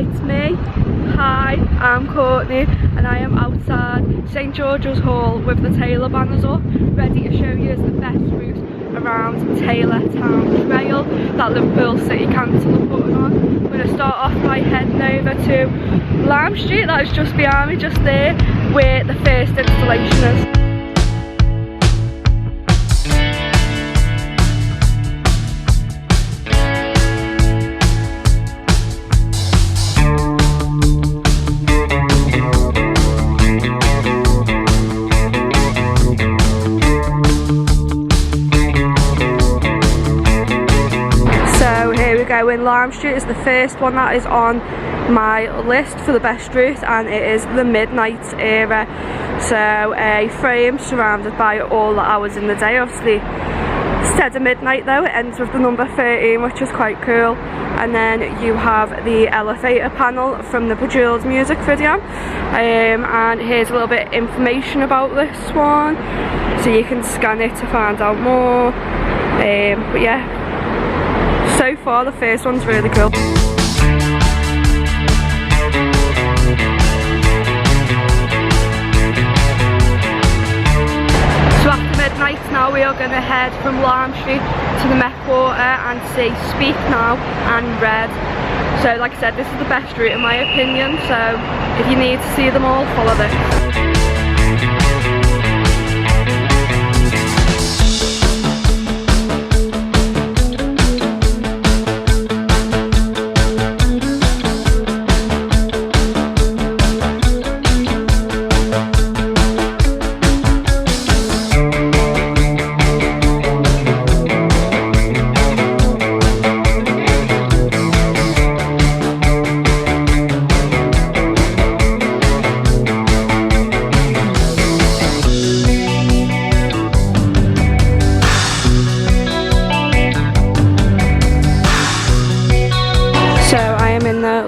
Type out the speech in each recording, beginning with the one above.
it's me. Hi, I'm Courtney and I am outside St George's Hall with the Taylor banners up, ready to show you the best route around Taylor Town Trail that Liverpool City Council are putting on. I'm going to start off by heading over to Lime Street, that is just behind me, just there, where the first installation is. In Lime Street is the first one that is on my list for the best route, and it is the midnight era. So a frame surrounded by all the hours in the day. Obviously instead of midnight though, it ends with the number 13, which is quite cool. And then you have the elevator panel from the Bejeweled music video, and here's a little bit of information about this one, so you can scan it to find out more. But yeah, so far the first one's really cool. So after midnight now we are going to head from Lime Street to the Met Quarter and see Speak Now and Red. So like I said, this is the best route in my opinion, so if you need to see them all, follow this.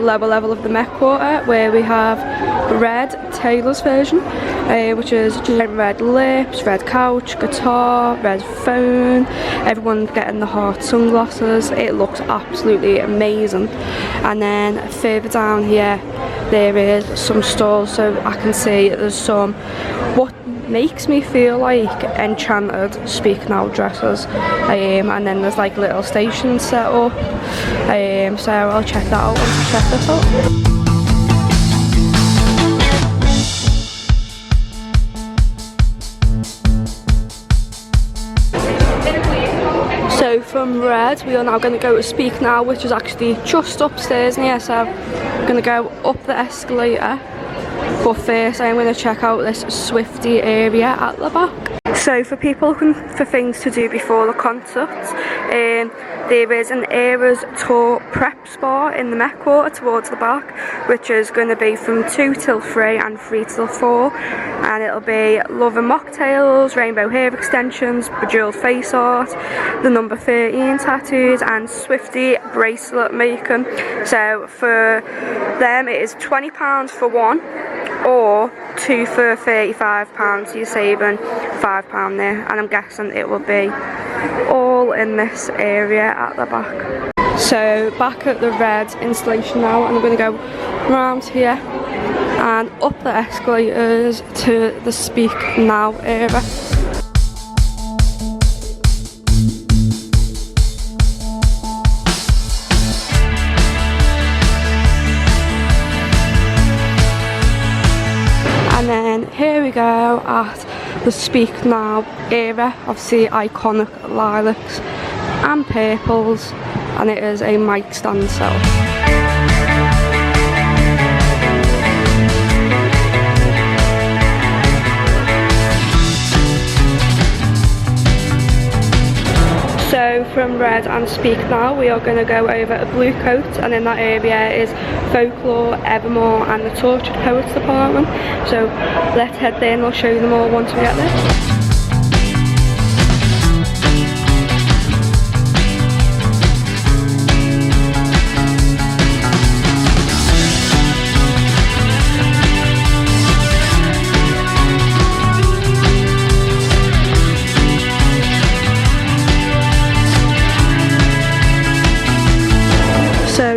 Lower level of the Met Quarter, where we have Red, Taylor's version, which is red lips, red couch, guitar, red phone, everyone's getting the heart sunglasses. It looks absolutely amazing. And then further down here there is some stalls, so I can see there's some what makes me feel like enchanted Speak Now dresses, and then there's like little stations set up, so I'll check that out once I check this out. So from Red we are now going to go to Speak Now, which is actually just upstairs in here, so I'm going to go up the escalator. But first I'm going to check out this Swifty area at the back. So for people looking for things to do before the concert, there is an Eras Tour prep spa in the Met Quarter towards the back, which is going to be from 2 till 3 and 3 till 4, and it'll be love and mocktails, rainbow hair extensions, bejeweled face art, the number 13 tattoos, and Swifty bracelet making. So for them it is £20 for one, or 2 for £35, so you're saving £5 there, and I'm guessing it will be all in this area at the back. So back at the Red installation now, and I'm going to go round here and up the escalators to the Speak Now area. And then here we go at the Speak Now era, obviously iconic lilacs and purples, and it is a mic stand cell. So from Red and Speak Now we are going to go over a Blue Coat, and in that area is Folklore, Evermore and the Tortured Poets department. So let's head there and I'll show you them all once we get there.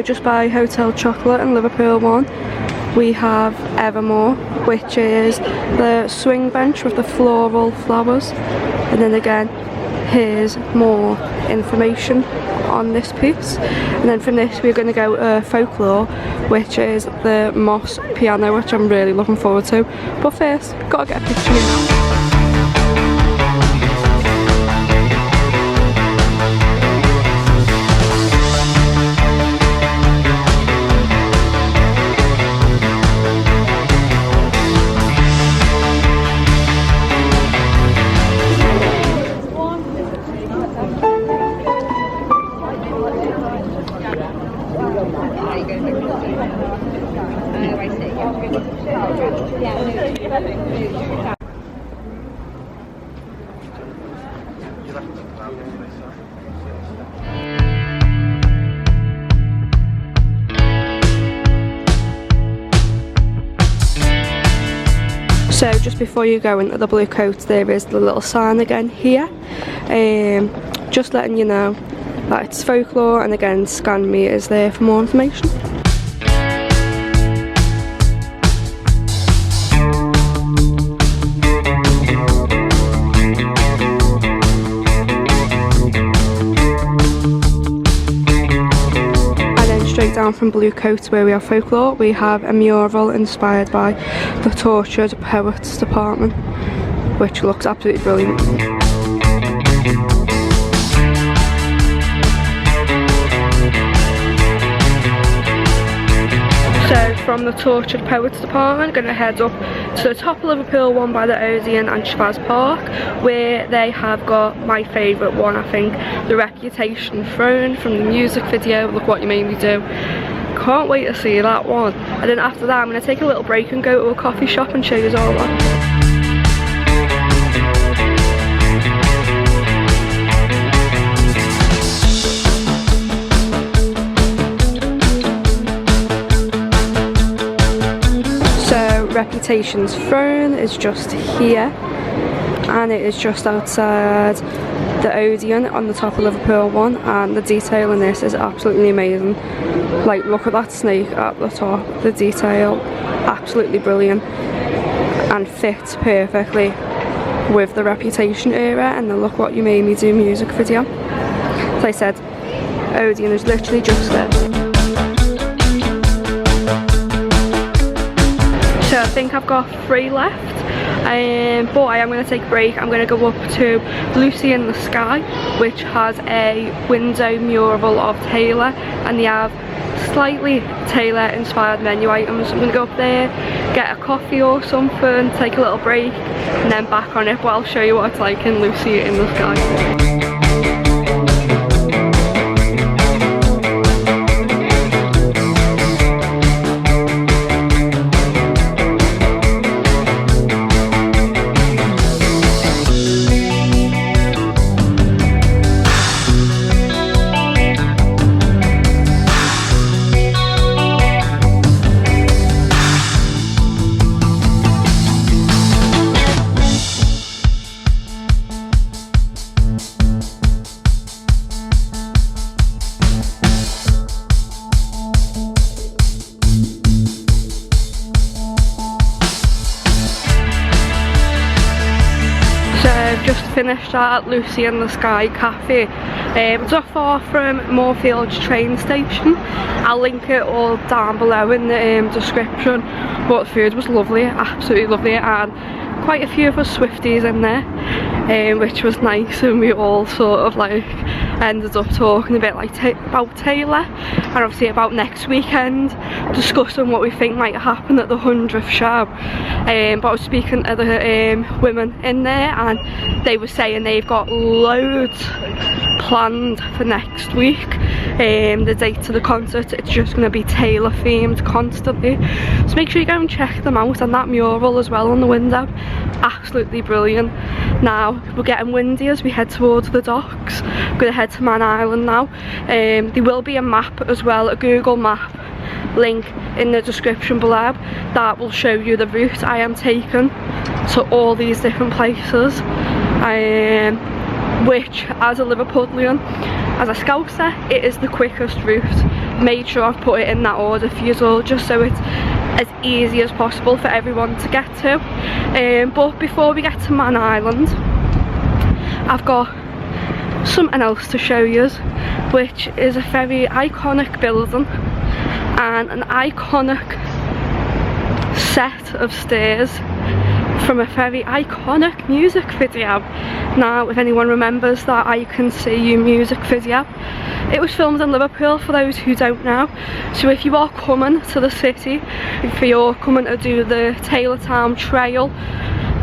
just by Hotel Chocolate and Liverpool 1, we have Evermore, which is the swing bench with the floral flowers. And then again, here's more information on this piece. And then from this we're going to go Folklore, which is the moss piano, which I'm really looking forward to. But first, gotta get a picture here. So just before you go into the Blue Coats, there is the little sign again here, just letting you know that it's Folklore, and again Scan Me is there for more information. Down from Blue Coats, where we have Folklore, we have a mural inspired by the Tortured Poets Department, which looks absolutely brilliant. So from the Tortured Poets Department, going to head up to the top of Liverpool 1 by the Odeon and Shabazz Park, where they have got my favourite one, I think, the Reputation Throne from the music video, Look What You Made Me Do. Can't wait to see that one. And then after that I'm going to take a little break and go to a coffee shop and show you all that. Reputation's Throne is just here, and it is just outside the Odeon on the top of Liverpool 1, and the detail in this is absolutely amazing. Like, look at that snake at the top, the detail, absolutely brilliant, and fits perfectly with the Reputation era and the Look What You Made Me Do music video. As I said, Odeon is literally just there. So I think I've got 3 left, but I am going to take a break. I'm going to go up to Lucy in the Sky, which has a window mural of Taylor, and they have slightly Taylor inspired menu items. I'm going to go up there, get a coffee or something, take a little break, and then back on it, but I'll show you what it's like in Lucy in the Sky. Just finished at Lucy in the Sky Cafe. It's not far from Moorfield train station. I'll link it all down below in the description. But the food was lovely, absolutely lovely, and quite a few of us Swifties in there, which was nice, and we all sort of like ended up talking a bit like about Taylor, and obviously about next weekend, discussing what we think might happen at the 100th show. But I was speaking to the women in there, and they were saying they've got loads planned for next week. The date of the concert, it's just going to be Taylor themed constantly, so make sure you go and check them out, and that mural as well on the window, absolutely brilliant. Now we're getting windy as we head towards the docks. I'm going to head to Man Island now. There will be a map as well, a Google map link in the description below that will show you the route I am taking to all these different places, which as a Liverpudlian, as a Scouser, it is the quickest route made sure I've put it in that order for you all, just so it's as easy as possible for everyone to get to. But before we get to Man Island, I've got something else to show you, which is a very iconic building and an iconic set of stairs from a very iconic music video. Now, if anyone remembers that I Can See You music video, it was filmed in Liverpool, for those who don't know. So if you are coming to the city, if you're coming to do the Taylortown Trail,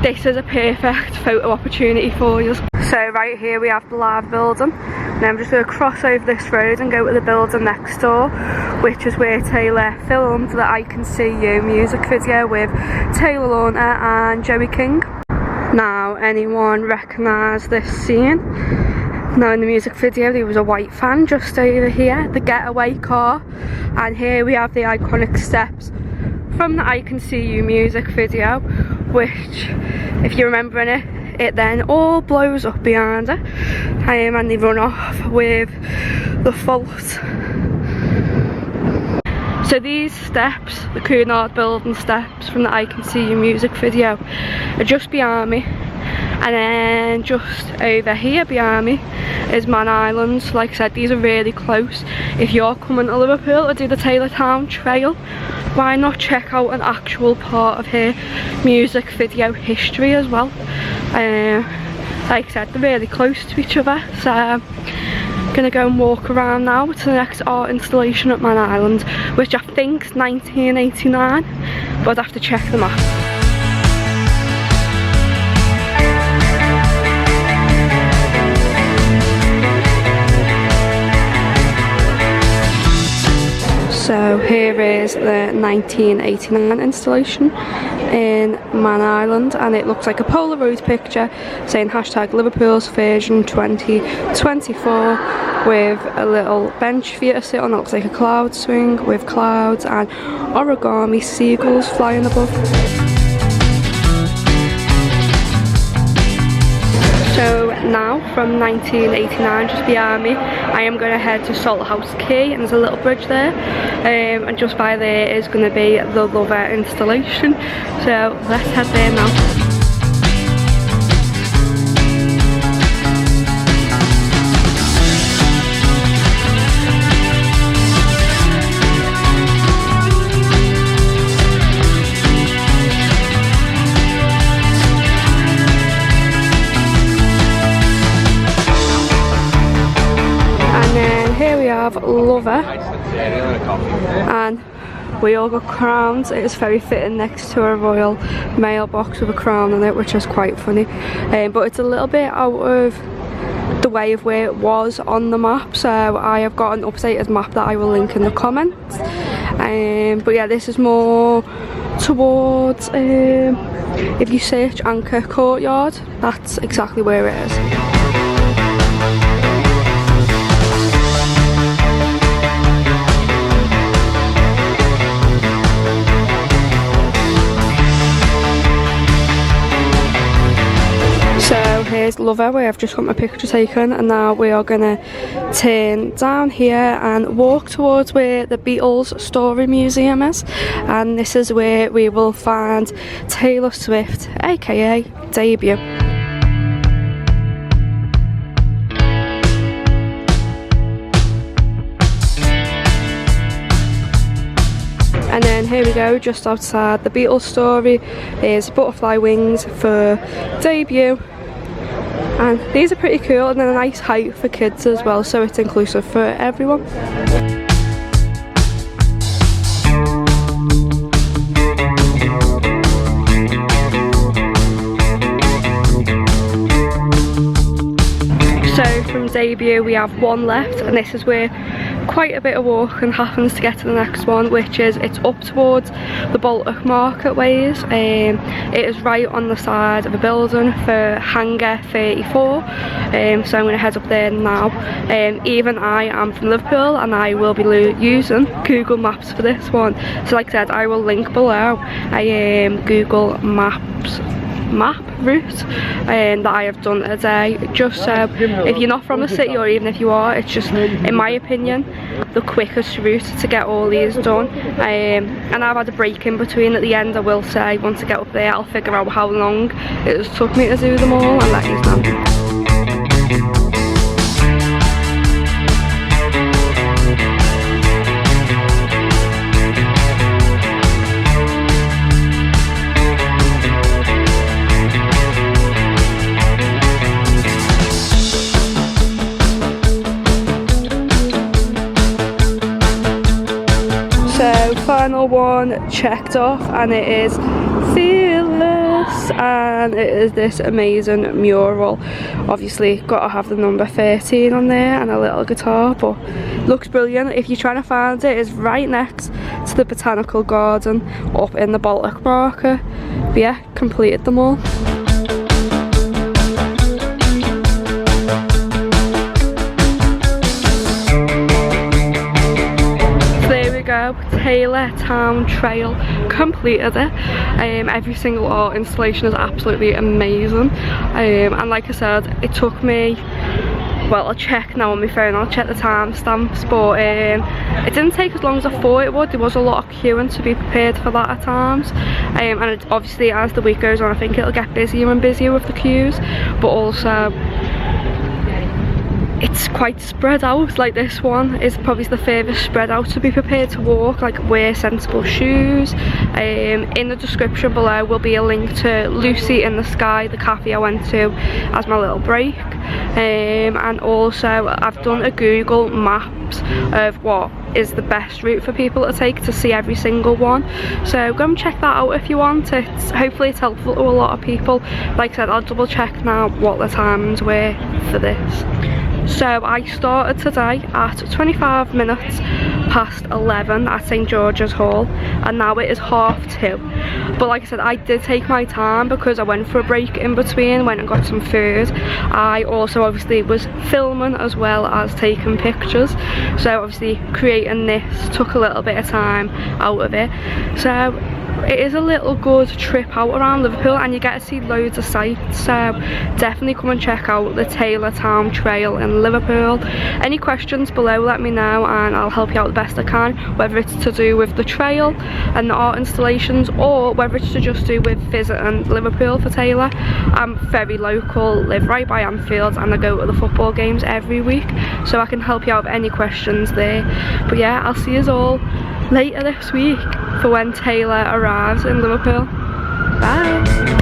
this is a perfect photo opportunity for you. So right here we have the live building. Now I'm just going to cross over this road and go to the building next door, which is where Taylor filmed the I Can See You music video with Taylor Lautner and Joey King. Now, anyone recognise this scene? Now, in the music video there was a white fan just over here, the getaway car, and here we have the iconic steps from the I Can See You music video, which, if you remember in it then all blows up behind it, and they run off with the fault. So these steps, the Cunard building steps from the I Can See You music video, are just behind me, and then just over here behind me is Man Island. Like I said, these are really close. If you're coming to Liverpool to do the Taylortown Trail, why not check out an actual part of her music video history as well. Like I said, they're really close to each other, so I'm gonna go and walk around now to the next art installation at Man Island, which I think's 1989, but I'd have to check the map. So here is the 1989 installation in Man Island, and it looks like a Polaroid picture saying hashtag Liverpool's version 2024, with a little bench for you to sit on. It looks like a cloud swing with clouds and origami seagulls flying above. So now, from 1989, just behind me, I am going to head to Salthouse Quay, and there's a little bridge there, and just by there is going to be the Lover installation. So let's head there now. Lover, and we all got crowns. It is very fitting next to a Royal mailbox with a crown on it, which is quite funny, but it's a little bit out of the way of where it was on the map, so I have got an updated map that I will link in the comments. But yeah, this is more towards, if you search Anchor Courtyard, that's exactly where it is. So here's Lover, where I've just got my picture taken, and now we are going to turn down here and walk towards where the Beatles Story Museum is, and this is where we will find Taylor Swift, aka Debut. And then here we go, just outside the Beatles Story is butterfly wings for Debut. And these are pretty cool, and then a nice height for kids as well, so it's inclusive for everyone. So from Debut we have one left, and this is where quite a bit of walking happens to get to the next one, which is, it's up towards the Baltic Market ways. It is right on the side of a building for Hangar 34, so I'm going to head up there now. Even I am from Liverpool, and I will be using Google Maps for this one, so like I said, I will link below a Google Maps map route that I have done today, just so if you're not from the city, or even if you are, it's just, in my opinion, the quickest route to get all these done, and I've had a break in between at the end. I will say, once I get up there I'll figure out how long it has took me to do them all and let you know. So final one checked off, and it is Fearless, and it is this amazing mural. Obviously got to have the number 13 on there and a little guitar, but looks brilliant. If you're trying to find it, it's right next to the botanical garden up in the Baltic market. But yeah, completed them all. Taylor Town Trail, completed it. Every single art installation is absolutely amazing, and like I said, it took me, well, I'll check now on my phone, I'll check the timestamps, but it didn't take as long as I thought it would. There was a lot of queuing to be prepared for that at times, and obviously as the week goes on I think it'll get busier and busier with the queues, but also it's quite spread out. Like this one is probably the furthest spread out to be prepared to walk. Like, wear sensible shoes. In the description below will be a link to Lucy in the Sky, the cafe I went to as my little break, and also I've done a Google Maps of what is the best route for people to take to see every single one, so go and check that out if you want. Hopefully it's helpful to a lot of people. Like I said, I'll double check now what the times were for this. So I started today at 25 minutes past 11 at St George's Hall, and now it is 2:30. But like I said, I did take my time because I went for a break in between, went and got some food. I also obviously was filming as well as taking pictures, so obviously creating this took a little bit of time out of it. So it is a little good trip out around Liverpool, and you get to see loads of sights, so definitely come and check out the Taylor Town Trail in Liverpool. Any questions below, let me know and I'll help you out the best I can, whether it's to do with the trail and the art installations, or whether it's to just do with visiting Liverpool for Taylor. I'm very local, live right by Anfield, and I go to the football games every week, so I can help you out with any questions there. But yeah, I'll see you all later this week for when Taylor arrives in Liverpool. Bye!